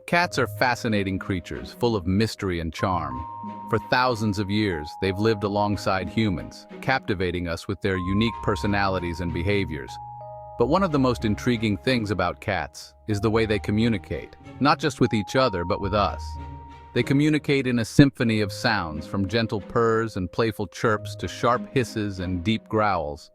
Cats are fascinating creatures, full of mystery and charm. For thousands of years, they've lived alongside humans, captivating us with their unique personalities and behaviors. But one of the most intriguing things about cats is the way they communicate, not just with each other, but with us. They communicate in a symphony of sounds, from gentle purrs and playful chirps to sharp hisses and deep growls.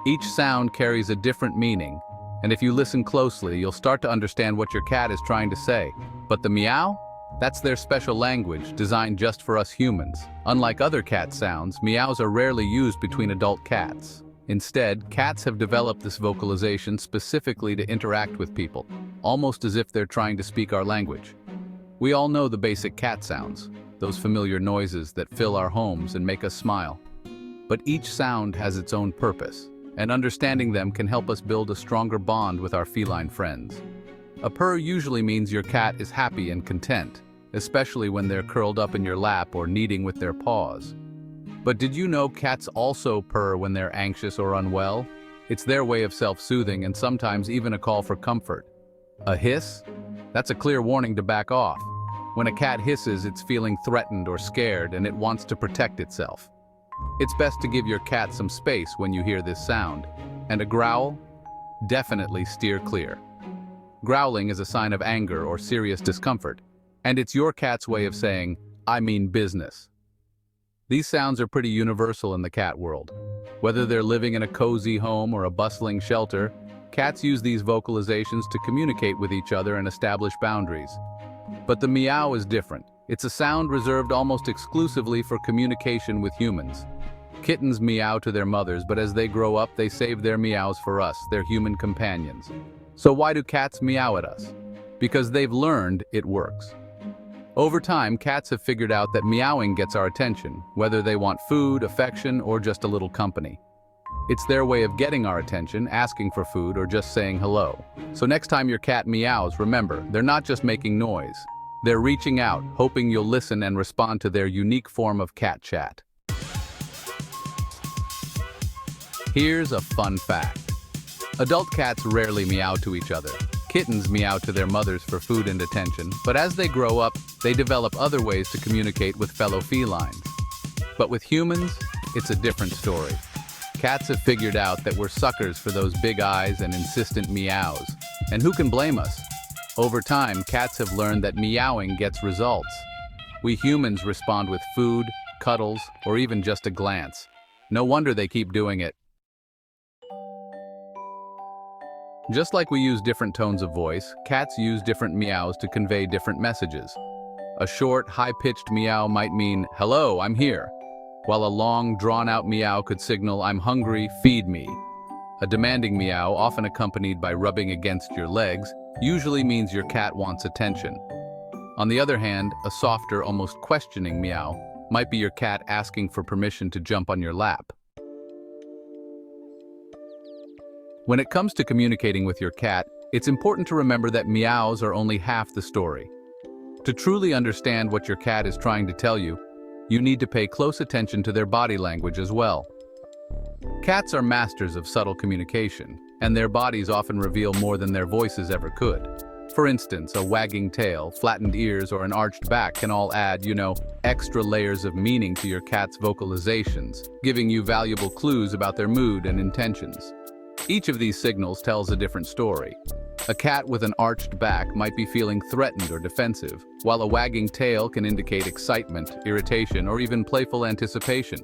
Each sound carries a different meaning, and if you listen closely, you'll start to understand what your cat is trying to say. But the meow? That's their special language, designed just for us humans. Unlike other cat sounds, meows are rarely used between adult cats. Instead, cats have developed this vocalization specifically to interact with people, almost as if they're trying to speak our language. We all know the basic cat sounds, those familiar noises that fill our homes and make us smile. But each sound has its own purpose, and understanding them can help us build a stronger bond with our feline friends. A purr usually means your cat is happy and content, especially when they're curled up in your lap or kneading with their paws. But did you know cats also purr when they're anxious or unwell? It's their way of self-soothing and sometimes even a call for comfort. A hiss? That's a clear warning to back off. When a cat hisses, it's feeling threatened or scared and it wants to protect itself. It's best to give your cat some space when you hear this sound. And a growl? Definitely steer clear. Growling is a sign of anger or serious discomfort, and it's your cat's way of saying, "I mean business." These sounds are pretty universal in the cat world. Whether they're living in a cozy home or a bustling shelter, cats use these vocalizations to communicate with each other and establish boundaries. But the meow is different. It's a sound reserved almost exclusively for communication with humans. Kittens meow to their mothers, but as they grow up, they save their meows for us, their human companions. So why do cats meow at us? Because they've learned it works. Over time, cats have figured out that meowing gets our attention, whether they want food, affection, or just a little company. It's their way of getting our attention, asking for food, or just saying hello. So next time your cat meows, remember, they're not just making noise. They're reaching out, hoping you'll listen and respond to their unique form of cat chat. Here's a fun fact. Adult cats rarely meow to each other. Kittens meow to their mothers for food and attention, but as they grow up, they develop other ways to communicate with fellow felines. But with humans, it's a different story. Cats have figured out that we're suckers for those big eyes and insistent meows. And who can blame us? Over time, cats have learned that meowing gets results. We humans respond with food, cuddles, or even just a glance. No wonder they keep doing it. Just like we use different tones of voice, cats use different meows to convey different messages. A short, high-pitched meow might mean, "Hello, I'm here," while a long, drawn-out meow could signal, "I'm hungry, feed me." A demanding meow, often accompanied by rubbing against your legs, usually means your cat wants attention. On the other hand, a softer, almost questioning meow might be your cat asking for permission to jump on your lap. When it comes to communicating with your cat, it's important to remember that meows are only half the story. To truly understand what your cat is trying to tell you, you need to pay close attention to their body language as well. Cats are masters of subtle communication, and their bodies often reveal more than their voices ever could. For instance, a wagging tail, flattened ears, or an arched back can all add, extra layers of meaning to your cat's vocalizations, giving you valuable clues about their mood and intentions. Each of these signals tells a different story. A cat with an arched back might be feeling threatened or defensive, while a wagging tail can indicate excitement, irritation, or even playful anticipation.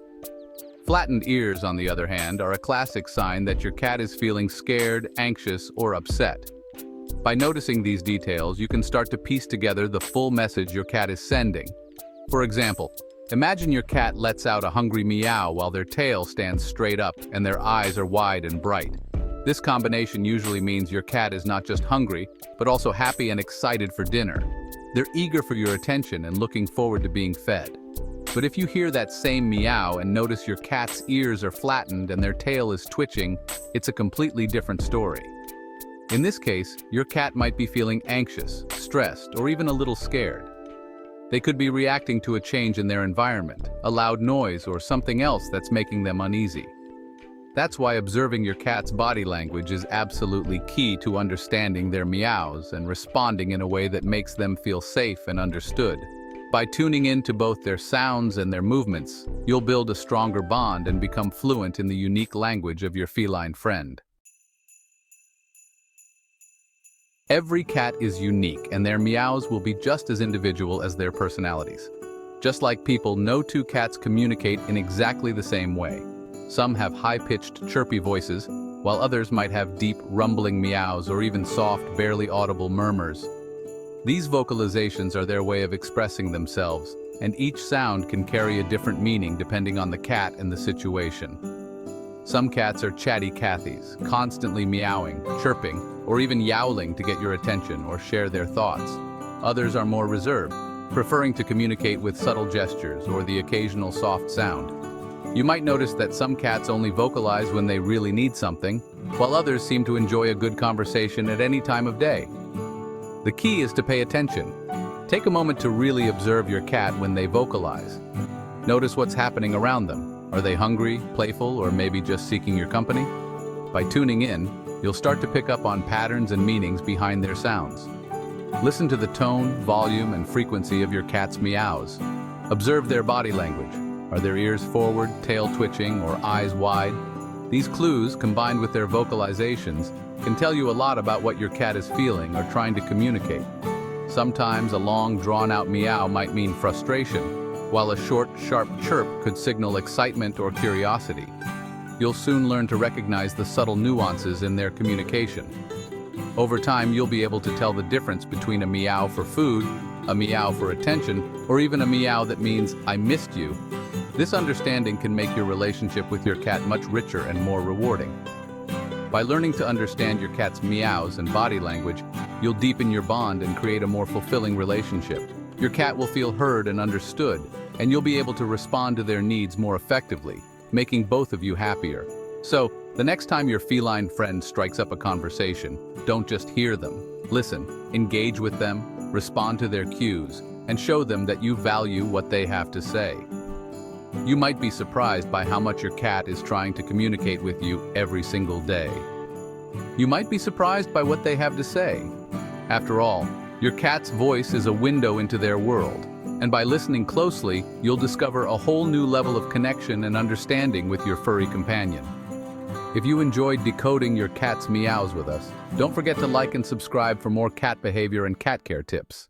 Flattened ears, on the other hand, are a classic sign that your cat is feeling scared, anxious, or upset. By noticing these details, you can start to piece together the full message your cat is sending. For example, imagine your cat lets out a hungry meow while their tail stands straight up and their eyes are wide and bright. This combination usually means your cat is not just hungry, but also happy and excited for dinner. They're eager for your attention and looking forward to being fed. But if you hear that same meow and notice your cat's ears are flattened and their tail is twitching, it's a completely different story. In this case, your cat might be feeling anxious, stressed, or even a little scared. They could be reacting to a change in their environment, a loud noise, or something else that's making them uneasy. That's why observing your cat's body language is absolutely key to understanding their meows and responding in a way that makes them feel safe and understood. By tuning in to both their sounds and their movements, you'll build a stronger bond and become fluent in the unique language of your feline friend. Every cat is unique, and their meows will be just as individual as their personalities. Just like people, no two cats communicate in exactly the same way. Some have high-pitched, chirpy voices, while others might have deep, rumbling meows or even soft, barely audible murmurs. These vocalizations are their way of expressing themselves, and each sound can carry a different meaning depending on the cat and the situation. Some cats are chatty Cathies, constantly meowing, chirping, or even yowling to get your attention or share their thoughts. Others are more reserved, preferring to communicate with subtle gestures or the occasional soft sound. You might notice that some cats only vocalize when they really need something, while others seem to enjoy a good conversation at any time of day. The key is to pay attention. Take a moment to really observe your cat when they vocalize. Notice what's happening around them. Are they hungry, playful, or maybe just seeking your company? By tuning in, you'll start to pick up on patterns and meanings behind their sounds. Listen to the tone, volume, and frequency of your cat's meows. Observe their body language. Are their ears forward, tail twitching, or eyes wide? These clues, combined with their vocalizations, can tell you a lot about what your cat is feeling or trying to communicate. Sometimes a long, drawn-out meow might mean frustration, while a short, sharp chirp could signal excitement or curiosity. You'll soon learn to recognize the subtle nuances in their communication. Over time, you'll be able to tell the difference between a meow for food, a meow for attention, or even a meow that means, "I missed you." This understanding can make your relationship with your cat much richer and more rewarding. By learning to understand your cat's meows and body language, you'll deepen your bond and create a more fulfilling relationship. Your cat will feel heard and understood, and you'll be able to respond to their needs more effectively, making both of you happier. So, the next time your feline friend strikes up a conversation, don't just hear them. Listen, engage with them, respond to their cues, and show them that you value what they have to say. You might be surprised by how much your cat is trying to communicate with you every single day. You might be surprised by what they have to say. After all, your cat's voice is a window into their world, and by listening closely, you'll discover a whole new level of connection and understanding with your furry companion. If you enjoyed decoding your cat's meows with us, don't forget to like and subscribe for more cat behavior and cat care tips.